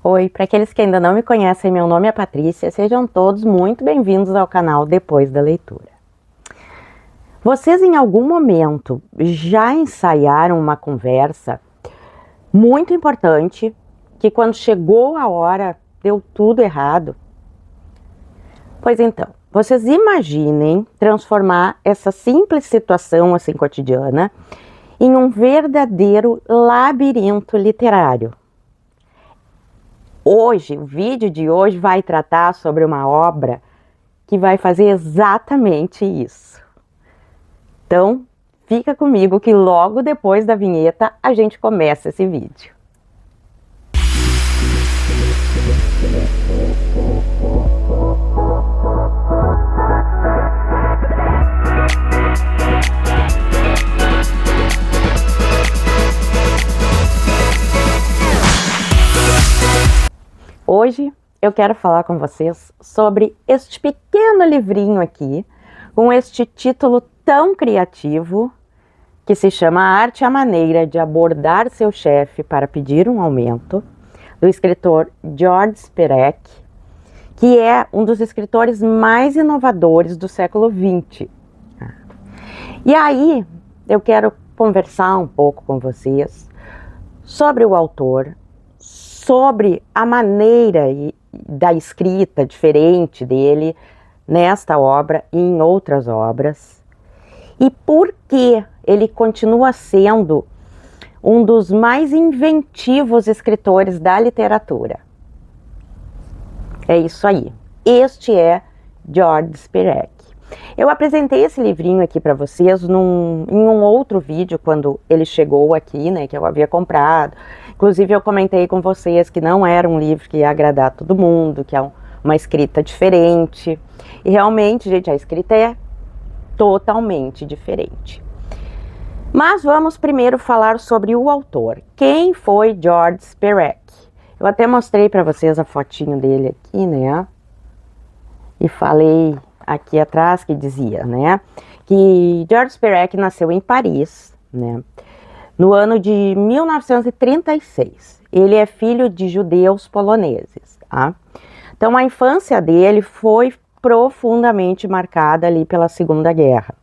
Oi, para aqueles que ainda não me conhecem, meu nome é Patrícia, sejam todos muito bem-vindos ao canal Depois da Leitura. Vocês em algum momento já ensaiaram uma conversa muito importante que quando chegou a hora deu tudo errado? Pois então, vocês imaginem transformar essa simples situação assim cotidiana em um verdadeiro labirinto literário. Hoje, o vídeo de hoje vai tratar sobre uma obra que vai fazer exatamente isso. Então, fica comigo que logo depois da vinheta a gente começa esse vídeo. Hoje eu quero falar com vocês sobre este pequeno livrinho aqui, com este título tão criativo, que se chama A Arte e a Maneira de Abordar Seu Chefe para Pedir um Aumento, do escritor George Perec, que é um dos escritores mais inovadores do século XX. E aí eu quero conversar um pouco com vocês sobre o autor, sobre a maneira da escrita diferente dele nesta obra e em outras obras, e por que ele continua sendo um dos mais inventivos escritores da literatura. É isso aí. Este é George Perec. Eu apresentei esse livrinho aqui para vocês em um outro vídeo, quando ele chegou aqui, né, que eu havia comprado. Inclusive eu comentei com vocês que não era um livro que ia agradar todo mundo, que é uma escrita diferente. E realmente, gente, a escrita é totalmente diferente. Mas vamos primeiro falar sobre o autor. Quem foi George Perec? Eu até mostrei para vocês a fotinho dele aqui, né? E falei aqui atrás que dizia, né, que George Perec nasceu em Paris, né, no ano de 1936. Ele é filho de judeus poloneses, tá? Então a infância dele foi profundamente marcada ali pela Segunda Guerra.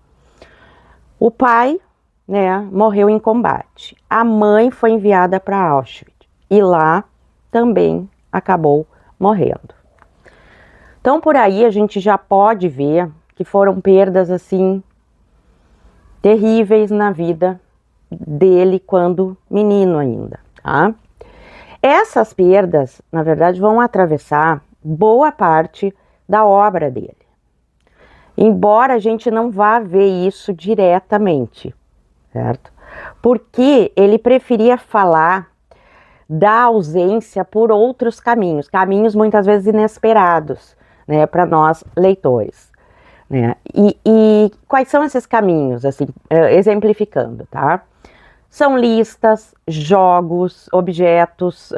O pai, né, morreu em combate. A mãe foi enviada para Auschwitz e lá também acabou morrendo. Então, por aí a gente já pode ver que foram perdas, assim, terríveis na vida dele quando menino ainda, tá? Essas perdas, na verdade, vão atravessar boa parte da obra dele. Embora a gente não vá ver isso diretamente, certo? Porque ele preferia falar da ausência por outros caminhos muitas vezes inesperados, né, para nós leitores, né? E quais são esses caminhos, assim, exemplificando, tá? São listas, jogos, objetos,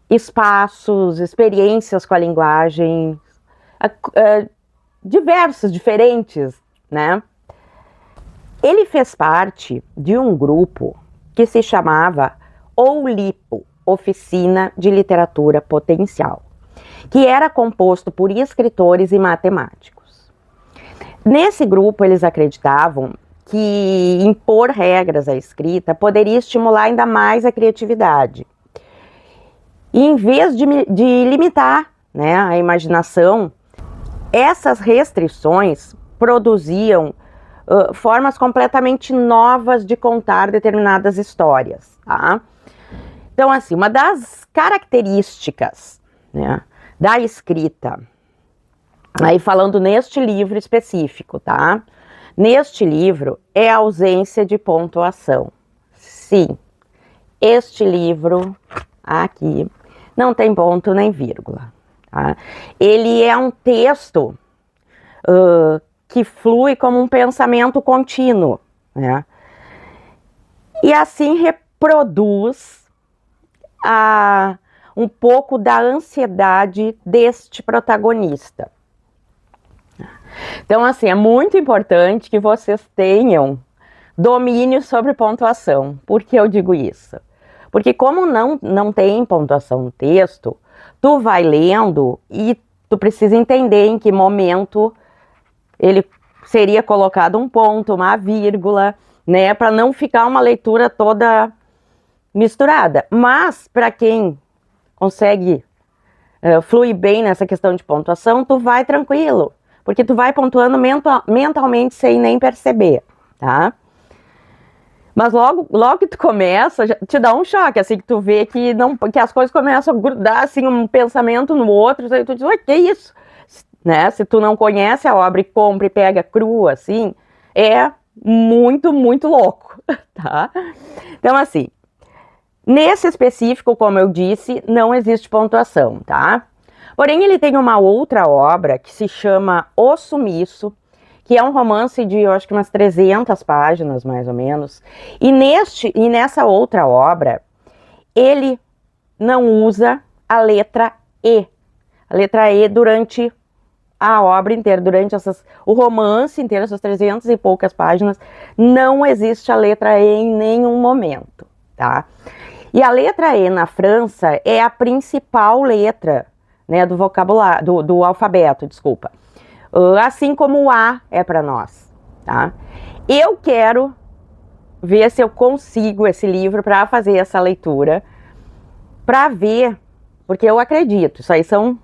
espaços, experiências com a linguagem, diversos, diferentes, né? Ele fez parte de um grupo que se chamava OLIPO, Oficina de Literatura Potencial, que era composto por escritores e matemáticos. Nesse grupo, eles acreditavam que impor regras à escrita poderia estimular ainda mais a criatividade. E em vez de limitar, né, a imaginação, essas restrições produziam formas completamente novas de contar determinadas histórias, tá? Então, assim, uma das características, né, da escrita, aí falando neste livro específico, tá? Neste livro é a ausência de pontuação. Sim, este livro aqui não tem ponto nem vírgula, tá? Ele é um texto que flui como um pensamento contínuo, né? E assim reproduz um pouco da ansiedade deste protagonista. Então, assim, é muito importante que vocês tenham domínio sobre pontuação. Por que eu digo isso? Porque como não tem pontuação no texto, tu vai lendo e tu precisa entender em que momento ele seria colocado um ponto, uma vírgula, né, para não ficar uma leitura toda misturada. Mas para quem consegue fluir bem nessa questão de pontuação, tu vai tranquilo, porque tu vai pontuando mentalmente sem nem perceber, tá? Mas logo que tu começa, te dá um choque, assim, que tu vê que as coisas começam a grudar, assim, um pensamento no outro, aí tu diz, ué, que isso? Né? Se tu não conhece a obra e compra e pega crua, assim, é muito, muito louco, tá? Então, assim, nesse específico, como eu disse, não existe pontuação, tá? Porém, ele tem uma outra obra que se chama O Sumiço, que é um romance de, eu acho que umas 300 páginas, mais ou menos. E nessa outra obra, ele não usa a letra E. A letra E durante a obra inteira, durante o romance inteiro, essas 300 e poucas páginas, não existe a letra E em nenhum momento, tá? E a letra E na França é a principal letra, né, do vocabulário, do alfabeto, desculpa. Assim como o A é para nós, tá? Eu quero ver se eu consigo esse livro para fazer essa leitura, para ver, porque eu acredito, isso aí são,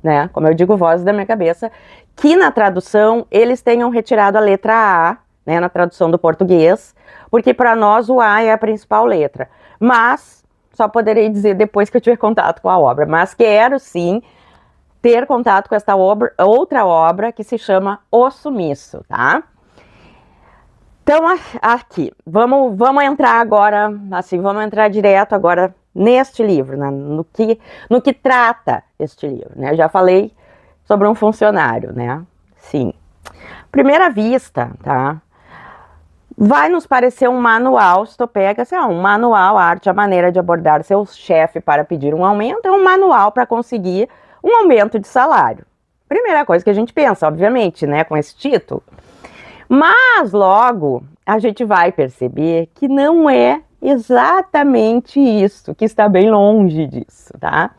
né, como eu digo, vozes da minha cabeça, que na tradução eles tenham retirado a letra A, né, na tradução do português, porque para nós o A é a principal letra. Mas só poderei dizer depois que eu tiver contato com a obra. Mas quero sim ter contato com esta outra obra que se chama O Sumiço, tá? Então, aqui, vamos entrar agora, assim, vamos entrar direto agora neste livro, né, no que trata este livro, né? Eu já falei sobre um funcionário, né? Sim. Primeira vista, tá? Vai nos parecer um manual, se tu pega, assim, um manual, a arte, a maneira de abordar seu chefe para pedir um aumento, é um manual para conseguir um aumento de salário. Primeira coisa que a gente pensa, obviamente, né, com esse título. Mas logo a gente vai perceber que não é exatamente isso, que está bem longe disso, tá?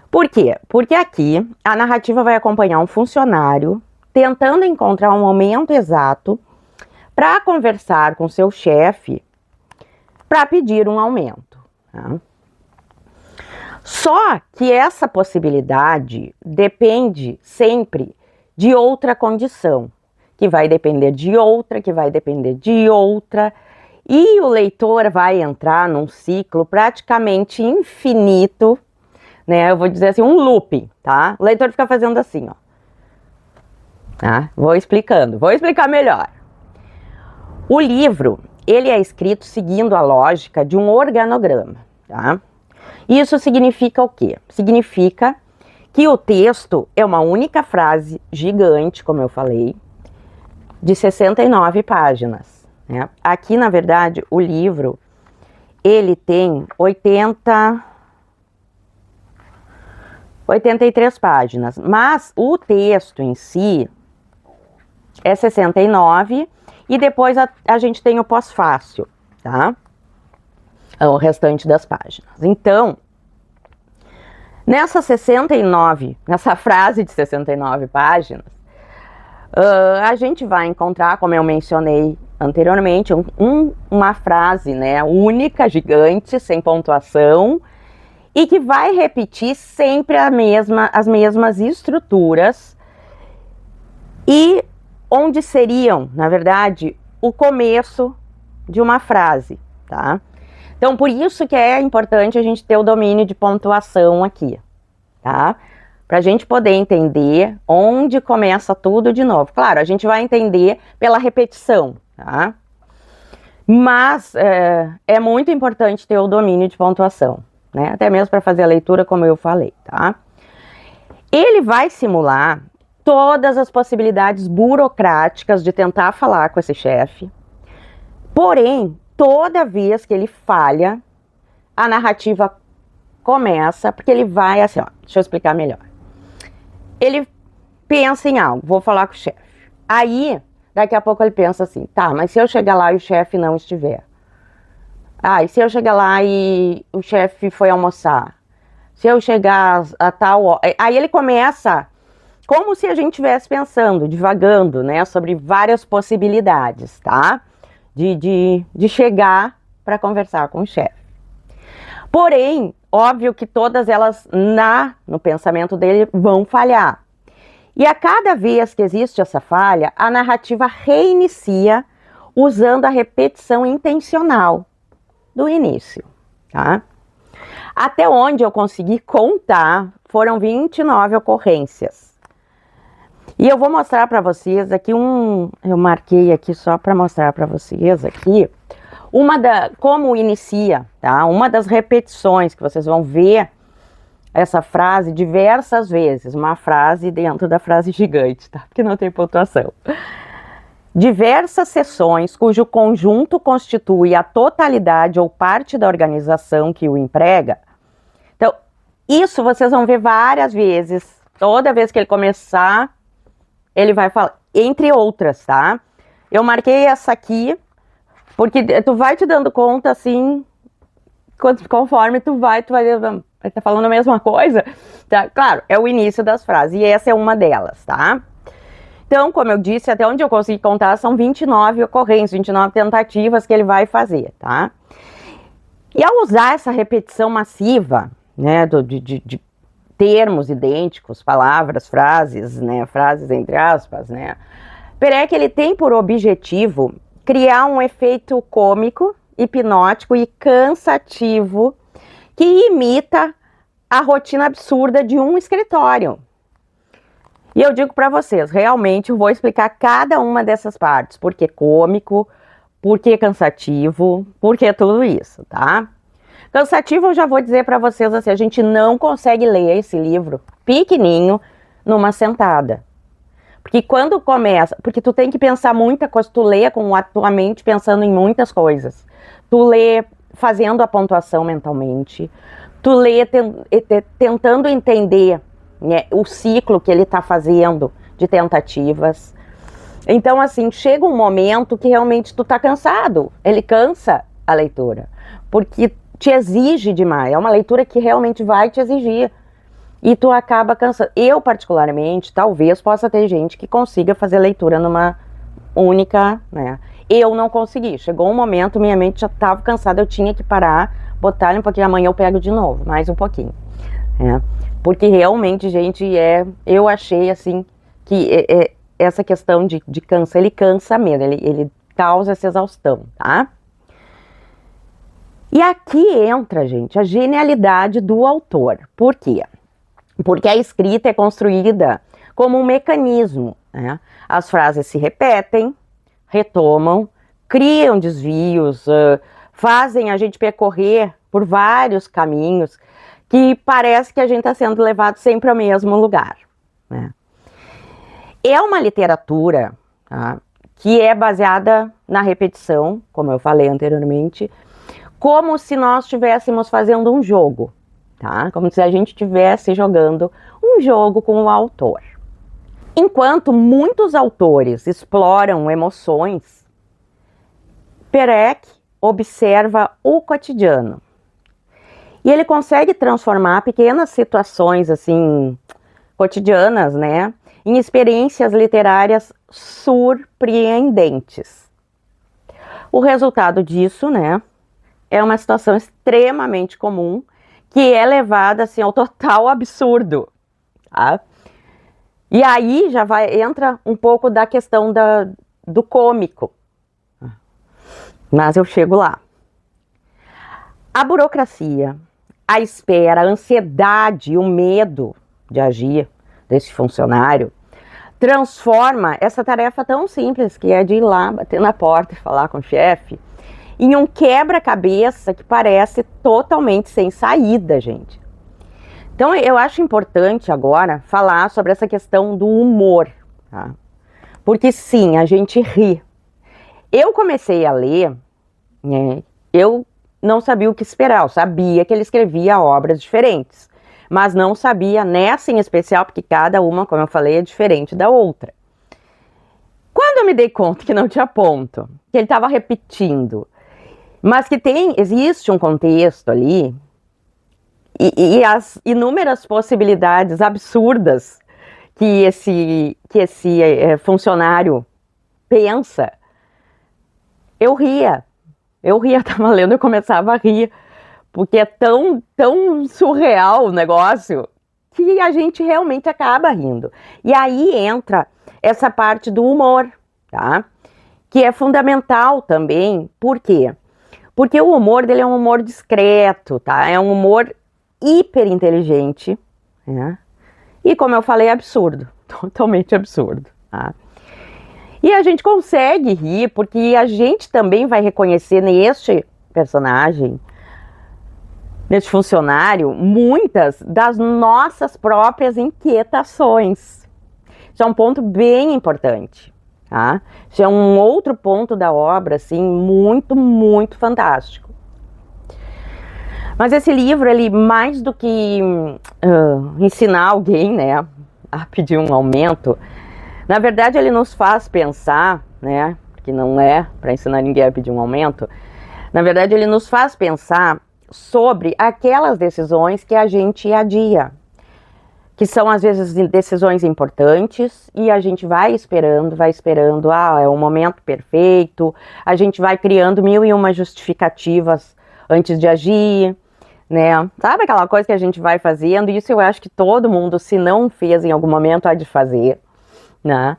Por quê? Porque aqui a narrativa vai acompanhar um funcionário tentando encontrar um momento exato para conversar com seu chefe para pedir um aumento, tá? Só que essa possibilidade depende sempre de outra condição, que vai depender de outra, que vai depender de outra, e o leitor vai entrar num ciclo praticamente infinito, né? Eu vou dizer assim, um looping, tá? O leitor fica fazendo assim, ó. Tá? Vou explicar melhor. O livro, ele é escrito seguindo a lógica de um organograma, tá? Isso significa o quê? Significa que o texto é uma única frase gigante, como eu falei, de 69 páginas, né? Aqui, na verdade, o livro, ele tem 83 páginas, mas o texto em si é 69 e depois a gente tem o pós-fácil, tá? O restante das páginas. Então, nessa frase de 69 páginas, a gente vai encontrar, como eu mencionei anteriormente, uma frase, né, única, gigante, sem pontuação, e que vai repetir sempre as mesmas estruturas, e onde seriam, na verdade, o começo de uma frase, tá? Então, por isso que é importante a gente ter o domínio de pontuação aqui, tá? Pra gente poder entender onde começa tudo de novo. Claro, a gente vai entender pela repetição, tá? Mas é muito importante ter o domínio de pontuação, né? Até mesmo para fazer a leitura, como eu falei, tá? Ele vai simular todas as possibilidades burocráticas de tentar falar com esse chefe, porém, toda vez que ele falha, a narrativa começa, porque ele vai assim, ó, deixa eu explicar melhor. Ele pensa em algo, vou falar com o chefe. Aí, daqui a pouco ele pensa assim, tá, mas se eu chegar lá e o chefe não estiver? Ah, e se eu chegar lá e o chefe foi almoçar? Se eu chegar a tal... Aí ele começa como se a gente estivesse pensando, divagando, né? Sobre várias possibilidades, tá? De chegar para conversar com o chefe. Porém, óbvio que todas elas, no pensamento dele, vão falhar. E a cada vez que existe essa falha, a narrativa reinicia usando a repetição intencional do início, tá? Até onde eu consegui contar, foram 29 ocorrências. E eu vou mostrar para vocês aqui eu marquei aqui só para mostrar para vocês aqui, como inicia, tá? Uma das repetições que vocês vão ver essa frase diversas vezes, uma frase dentro da frase gigante, tá? Porque não tem pontuação. Diversas sessões cujo conjunto constitui a totalidade ou parte da organização que o emprega. Então, isso vocês vão ver várias vezes. Toda vez que ele começar, ele vai falar, entre outras, tá? Eu marquei essa aqui, porque tu vai te dando conta, assim, conforme tu vai estar falando a mesma coisa, tá? Claro, é o início das frases, e essa é uma delas, tá? Então, como eu disse, até onde eu consegui contar, são 29 ocorrências, 29 tentativas que ele vai fazer, tá? E ao usar essa repetição massiva, né, de termos idênticos, palavras, frases, né, frases entre aspas, né, Perec, ele tem por objetivo criar um efeito cômico, hipnótico e cansativo que imita a rotina absurda de um escritório. E eu digo para vocês, realmente eu vou explicar cada uma dessas partes, porque cômico, porque cansativo, porque tudo isso, tá? Cansativo eu já vou dizer para vocês assim, a gente não consegue ler esse livro pequenininho numa sentada. Porque quando começa, porque tu tem que pensar muita coisa, tu lê com a tua mente pensando em muitas coisas. Tu lê fazendo a pontuação mentalmente, tu lê tentando entender, né, o ciclo que ele está fazendo de tentativas. Então, assim, chega um momento que realmente tu tá cansado. Ele cansa a leitura, porque te exige demais. É uma leitura que realmente vai te exigir. E tu acaba cansando. Eu, particularmente, talvez possa ter gente que consiga fazer leitura numa única, né? Eu não consegui. Chegou um momento, minha mente já estava cansada, eu tinha que parar, botar um pouquinho, amanhã eu pego de novo, mais um pouquinho. Né? Porque realmente, gente, eu achei assim que essa questão de cansa, ele cansa mesmo, ele causa essa exaustão, tá? E aqui entra, gente, a genialidade do autor. Por quê? Porque a escrita é construída como um mecanismo, né? As frases se repetem, retomam, criam desvios, fazem a gente percorrer por vários caminhos que parece que a gente está sendo levado sempre ao mesmo lugar, né? É uma literatura, tá, que é baseada na repetição, como eu falei anteriormente, como se nós estivéssemos fazendo um jogo, tá? Como se a gente estivesse jogando um jogo com o autor. Enquanto muitos autores exploram emoções, Perec observa o cotidiano. E ele consegue transformar pequenas situações, assim, cotidianas, né, em experiências literárias surpreendentes. O resultado disso, né, é uma situação extremamente comum, que é levada, assim, ao total absurdo, tá? E aí já entra um pouco da questão do cômico. Mas eu chego lá. A burocracia, a espera, a ansiedade, o medo de agir desse funcionário transforma essa tarefa tão simples, que é de ir lá, bater na porta e falar com o chefe, em um quebra-cabeça que parece totalmente sem saída, gente. Então, eu acho importante agora falar sobre essa questão do humor, tá? Porque sim, a gente ri. Eu comecei a ler, né, eu não sabia o que esperar, eu sabia que ele escrevia obras diferentes, mas não sabia nessa em especial, porque cada uma, como eu falei, é diferente da outra. Quando eu me dei conta que não tinha ponto, que ele estava repetindo, mas que existe um contexto ali e as inúmeras possibilidades absurdas que esse funcionário pensa. Eu ria, tava lendo e começava a rir, porque é tão surreal o negócio que a gente realmente acaba rindo. E aí entra essa parte do humor, tá? Que é fundamental também. Por quê? Porque o humor dele é um humor discreto, tá? É um humor hiper inteligente, né? E como eu falei, absurdo, totalmente absurdo, tá? E a gente consegue rir porque a gente também vai reconhecer neste personagem, neste funcionário, muitas das nossas próprias inquietações. Isso é um ponto bem importante, tá? Isso é um outro ponto da obra, assim, muito fantástico. Mas esse livro, ele mais do que ensinar alguém, né, a pedir um aumento, na verdade ele nos faz pensar, né, que não é para ensinar ninguém a pedir um aumento, na verdade ele nos faz pensar sobre aquelas decisões que a gente adia, que são às vezes decisões importantes e a gente vai esperando, é o momento perfeito, a gente vai criando 1001 justificativas antes de agir, né? Sabe aquela coisa que a gente vai fazendo? Isso eu acho que todo mundo, se não fez em algum momento, há de fazer, né?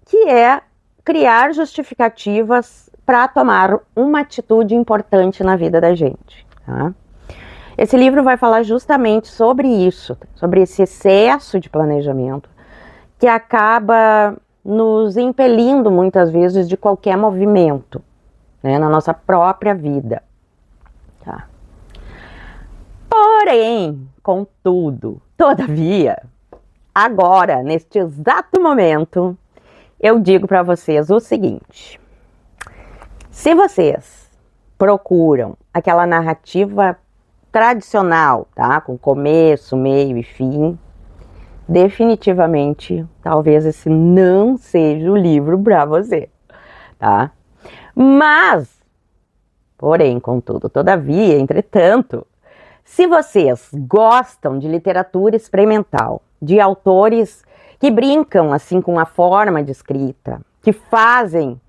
Que é criar justificativas para tomar uma atitude importante na vida da gente, tá? Esse livro vai falar justamente sobre isso, sobre esse excesso de planejamento que acaba nos impelindo muitas vezes de qualquer movimento, né, na nossa própria vida. Tá? Porém, contudo, todavia, agora, neste exato momento, eu digo para vocês o seguinte: se vocês procuram aquela narrativa tradicional, tá? Com começo, meio e fim, definitivamente, talvez esse não seja o livro para você, tá? Mas, porém, contudo, todavia, entretanto, se vocês gostam de literatura experimental, de autores que brincam assim com a forma de escrita, que fazem,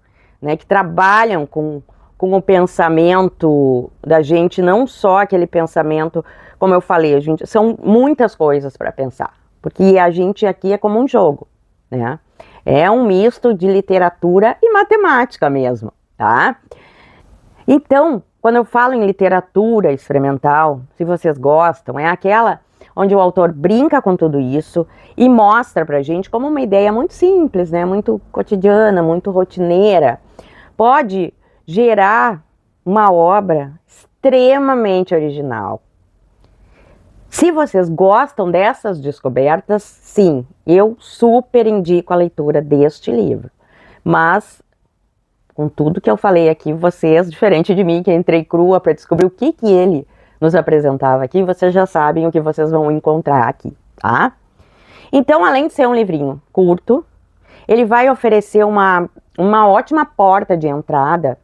né, que trabalham com o pensamento da gente, não só aquele pensamento, como eu falei, são muitas coisas para pensar, porque a gente aqui é como um jogo, né? É um misto de literatura e matemática mesmo, tá? Então, quando eu falo em literatura experimental, se vocês gostam, é aquela onde o autor brinca com tudo isso e mostra pra gente como uma ideia muito simples, né? Muito cotidiana, muito rotineira, pode gerar uma obra extremamente original. Se vocês gostam dessas descobertas, sim, eu super indico a leitura deste livro. Mas, com tudo que eu falei aqui, vocês, diferente de mim, que entrei crua para descobrir o que ele nos apresentava aqui, vocês já sabem o que vocês vão encontrar aqui, tá? Então, além de ser um livrinho curto, ele vai oferecer uma ótima porta de entrada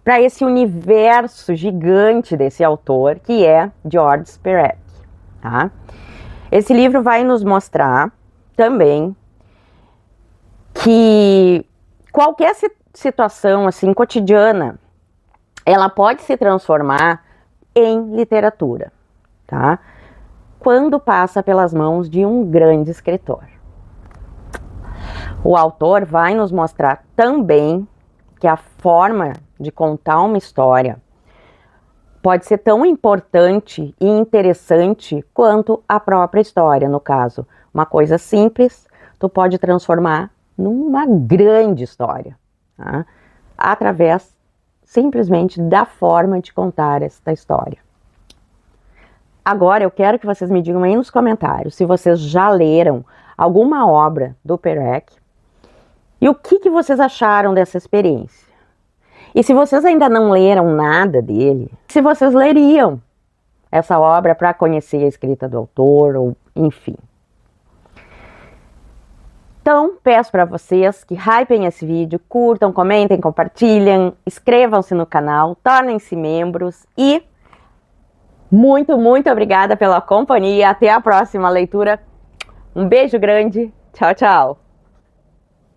para esse universo gigante desse autor, que é George Perec, tá? Esse livro vai nos mostrar também que qualquer situação assim cotidiana, ela pode se transformar em literatura, tá? Quando passa pelas mãos de um grande escritor. O autor vai nos mostrar também que a forma de contar uma história pode ser tão importante e interessante quanto a própria história, no caso. Uma coisa simples, tu pode transformar numa grande história, tá? Através simplesmente da forma de contar esta história. Agora eu quero que vocês me digam aí nos comentários se vocês já leram alguma obra do Perec e o que vocês acharam dessa experiência. E se vocês ainda não leram nada dele, se vocês leriam essa obra para conhecer a escrita do autor, ou enfim. Então, peço para vocês que hypem esse vídeo, curtam, comentem, compartilhem, inscrevam-se no canal, tornem-se membros e muito, muito obrigada pela companhia. Até a próxima leitura. Um beijo grande. Tchau, tchau.